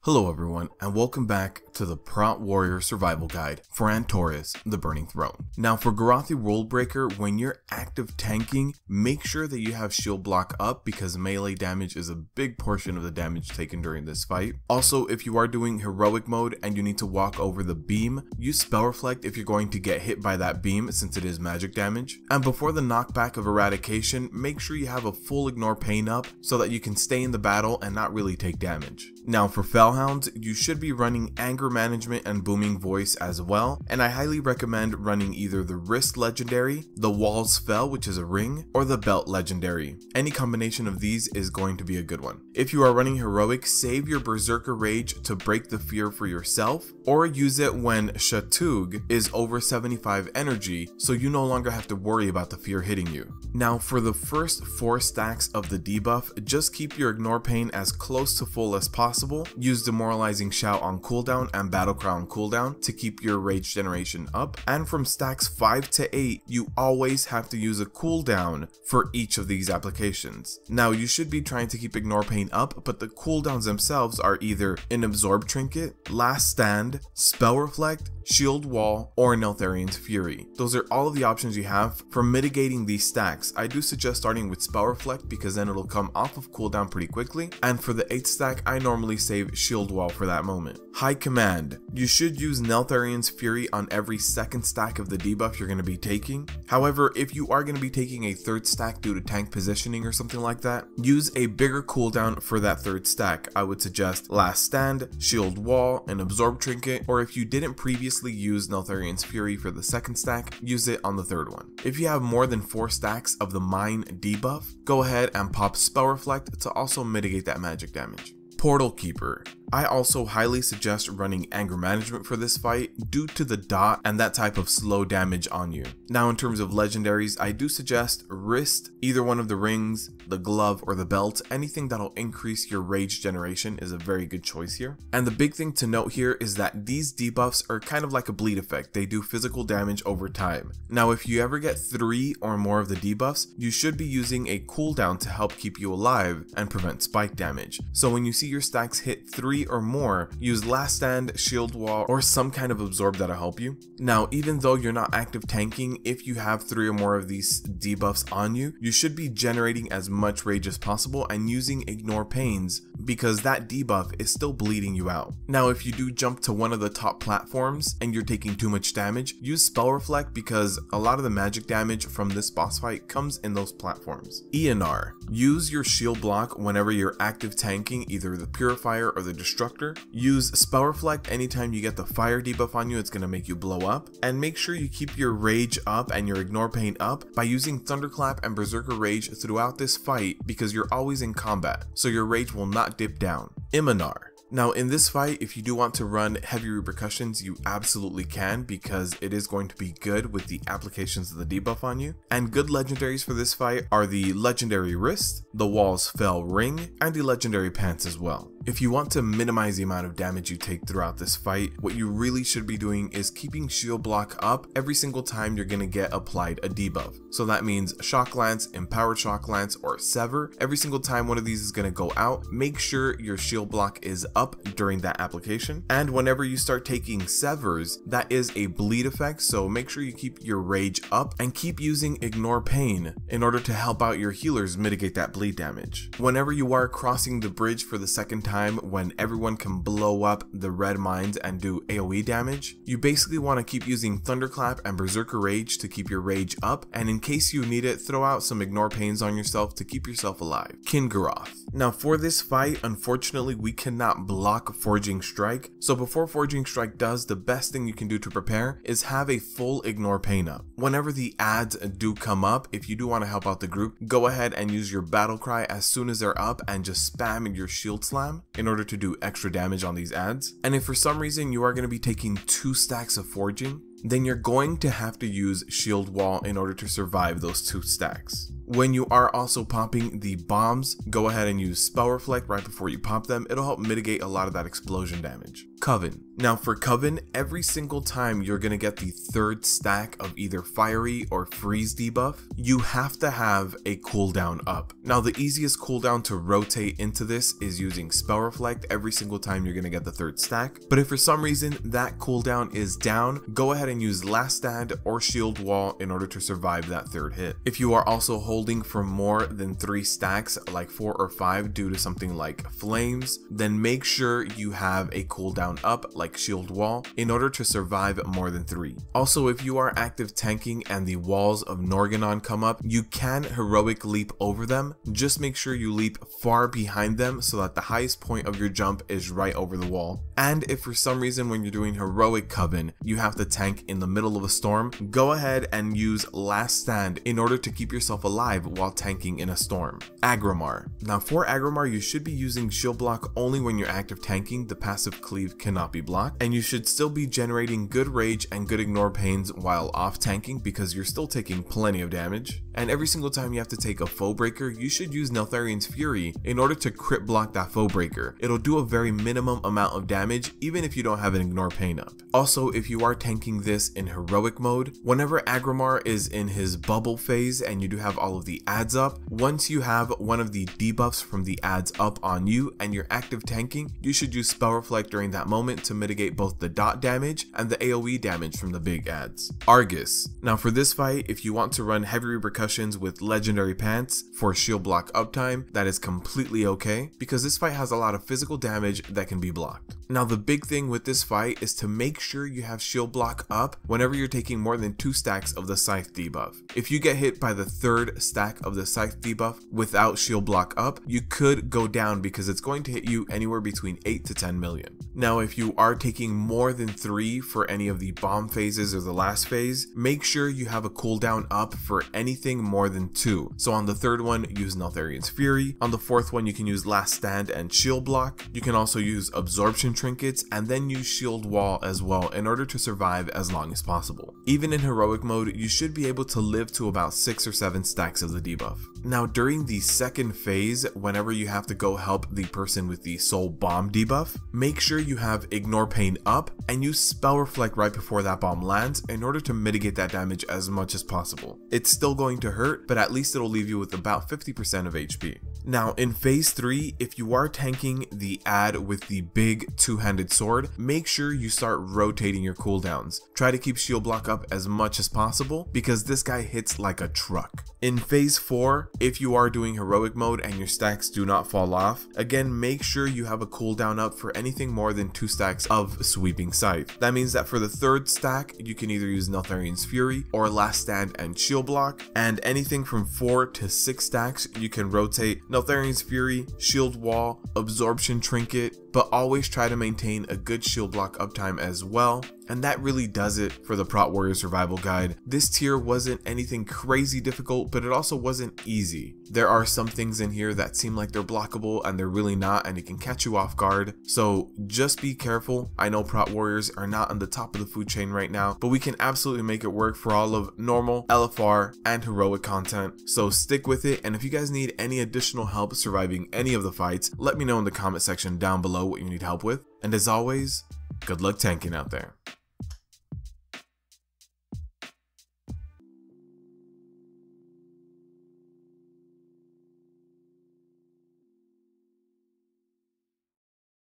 Hello everyone, and welcome back to the Prot Warrior Survival Guide for Antorus the Burning Throne. Now for Garathi Worldbreaker, when you're active tanking, make sure that you have shield block up because melee damage is a big portion of the damage taken during this fight. Also, if you are doing heroic mode and you need to walk over the beam, use Spell Reflect if you're going to get hit by that beam since it is magic damage. And before the knockback of Eradication, make sure you have a full Ignore Pain up so that you can stay in the battle and not really take damage. Now for Fel Hounds, you should be running Anger Management and Booming Voice as well, and I highly recommend running either the Wrist Legendary, the Walls Fel, which is a ring, or the Belt Legendary. Any combination of these is going to be a good one. If you are running Heroic, save your Berserker Rage to break the fear for yourself, or use it when Shatug is over 75 energy, so you no longer have to worry about the fear hitting you. Now for the first 4 stacks of the debuff, just keep your Ignore Pain as close to full as possible. Use Demoralizing Shout on cooldown and Battle Cry on cooldown to keep your rage generation up, and from stacks 5 to 8 you always have to use a cooldown for each of these applications. Now you should be trying to keep Ignore Pain up, but the cooldowns themselves are either an Absorb Trinket, Last Stand, Spell Reflect, Shield Wall, or Neltharion's Fury. Those are all of the options you have for mitigating these stacks. I do suggest starting with Spell Reflect because then it'll come off of cooldown pretty quickly, and for the 8th stack I normally save Shield Wall for that moment. High Command. You should use Neltharion's Fury on every 2nd stack of the debuff you're going to be taking. However, if you are going to be taking a 3rd stack due to tank positioning or something like that, use a bigger cooldown for that 3rd stack. I would suggest Last Stand, Shield Wall, and Absorb Trinket, or if you didn't previously use Neltharion's Fury for the 2nd stack, use it on the 3rd one. If you have more than 4 stacks of the Mine debuff, go ahead and pop Spell Reflect to also mitigate that magic damage. Portal Keeper. I also highly suggest running Anger Management for this fight due to the dot and that type of slow damage on you. Now in terms of legendaries, I do suggest Wrist, either one of the rings, the glove, or the belt. Anything that'll increase your rage generation is a very good choice here. And the big thing to note here is that these debuffs are kind of like a bleed effect. They do physical damage over time. Now if you ever get 3 or more of the debuffs, you should be using a cooldown to help keep you alive and prevent spike damage. So when you see your stacks hit 3 or more, use Last Stand, Shield Wall, or some kind of absorb that'll help you. Now even though you're not active tanking, if you have 3 or more of these debuffs on you, you should be generating as much rage as possible and using Ignore Pains because that debuff is still bleeding you out. Now if you do jump to one of the top platforms and you're taking too much damage, use Spell Reflect because a lot of the magic damage from this boss fight comes in those platforms. ENR. Use your shield block whenever you're active tanking either the Purifier or the Destructor. Use Spell Reflect anytime you get the fire debuff on you, it's going to make you blow up. And make sure you keep your rage up and your Ignore Pain up by using Thunderclap and Berserker Rage throughout this fight because you're always in combat, so your rage will not dip down. Iminar. Now in this fight, if you do want to run heavy repercussions, you absolutely can because it is going to be good with the applications of the debuff on you. And good legendaries for this fight are the Legendary Wrist, the Walls Fel Ring, and the Legendary Pants as well. If you want to minimize the amount of damage you take throughout this fight, what you really should be doing is keeping shield block up every single time you're going to get applied a debuff. So that means Shock Lance, Empowered Shock Lance, or Sever. Every single time one of these is going to go out, make sure your shield block is up during that application. And whenever you start taking Severs, that is a bleed effect, so make sure you keep your rage up and keep using Ignore Pain in order to help out your healers mitigate that bleed damage. Whenever you are crossing the bridge for the 2nd time, when everyone can blow up the red mines and do AoE damage, you basically want to keep using Thunderclap and Berserker Rage to keep your rage up, and in case you need it, throw out some Ignore Pains on yourself to keep yourself alive. Kingaroth. Now for this fight, unfortunately we cannot block Forging Strike, so before Forging Strike does, the best thing you can do to prepare is have a full Ignore Pain up. Whenever the ads do come up, if you do want to help out the group, go ahead and use your Battle Cry as soon as they're up and just spam your Shield Slam in order to do extra damage on these ads. And if for some reason you are going to be taking 2 stacks of Forging, then you're going to have to use shield wall in order to survive those 2 stacks. When you are also popping the bombs, go ahead and use spell reflect right before you pop them. It'll help mitigate a lot of that explosion damage. Coven. Now for Coven, every single time you're going to get the 3rd stack of either fiery or freeze debuff, you have to have a cooldown up. Now the easiest cooldown to rotate into this is using spell reflect every single time you're going to get the 3rd stack, but if for some reason that cooldown is down, go ahead and use last stand or shield wall in order to survive that 3rd hit. If you are also holding for more than 3 stacks, like 4 or 5 due to something like flames, then make sure you have a cooldown up like shield wall in order to survive more than 3. Also, if you are active tanking and the walls of Norganon come up, you can heroic leap over them. Just make sure you leap far behind them so that the highest point of your jump is right over the wall. And if for some reason when you're doing heroic Coven you have to tank in the middle of a storm, go ahead and use last stand in order to keep yourself alive while tanking in a storm. Agrimar. Now for Agrimar, you should be using shield block only when you're active tanking. The passive cleave cannot be blocked, and you should still be generating good rage and good ignore pains while off tanking because you're still taking plenty of damage. And every single time you have to take a foe breaker, you should use Neltharion's Fury in order to crit block that foe breaker. It'll do a very minimum amount of damage even if you don't have an ignore pain up. Also, if you are tanking this in heroic mode, whenever Agrimar is in his bubble phase and you do have all of the adds up, once you have one of the debuffs from the adds up on you and you're active tanking, you should use spell reflect during that moment to mitigate both the dot damage and the AoE damage from the big adds. Argus. Now for this fight, if you want to run heavy repercussions with legendary pants for shield block uptime, that is completely okay because this fight has a lot of physical damage that can be blocked. Now the big thing with this fight is to make sure you have shield block up whenever you're taking more than 2 stacks of the scythe debuff. If you get hit by the 3rd stack of the scythe debuff without shield block up, you could go down because it's going to hit you anywhere between 8 to 10 million. Now if you are taking more than 3 for any of the bomb phases or the last phase, make sure you have a cooldown up for anything more than 2. So on the 3rd one, use Neltharion's Fury. On the 4th one, you can use last stand and shield block. You can also use absorption trinkets and then use shield wall as well in order to survive as long as possible. Even in heroic mode, you should be able to live to about 6 or 7 stacks of the debuff. Now during the 2nd phase, whenever you have to go help the person with the soul bomb debuff, make sure you have ignore pain up and use spell reflect right before that bomb lands in order to mitigate that damage as much as possible. It's still going to hurt, but at least it'll leave you with about 50% of HP. Now in phase 3, if you are tanking the add with the big 2-handed sword, make sure you start rotating your cooldowns. Try to keep shield block up as much as possible because this guy hits like a truck. In phase 4, if you are doing heroic mode and your stacks do not fall off, again make sure you have a cooldown up for anything more than 2 stacks of sweeping scythe. That means that for the 3rd stack, you can either use Neltharion's Fury or last stand and shield block, and anything from 4 to 6 stacks you can rotate Neltharion's Fury, shield wall, absorption trinket, but always try to maintain a good shield block uptime as well. And that really does it for the Prot Warrior Survival Guide. This tier wasn't anything crazy difficult, but it also wasn't easy. There are some things in here that seem like they're blockable and they're really not, and it can catch you off guard. So just be careful. I know Prot Warriors are not on the top of the food chain right now, but we can absolutely make it work for all of normal, LFR, and heroic content. So stick with it, and if you guys need any additional help surviving any of the fights, let me know in the comment section down below what you need help with. And as always, good luck tanking out there.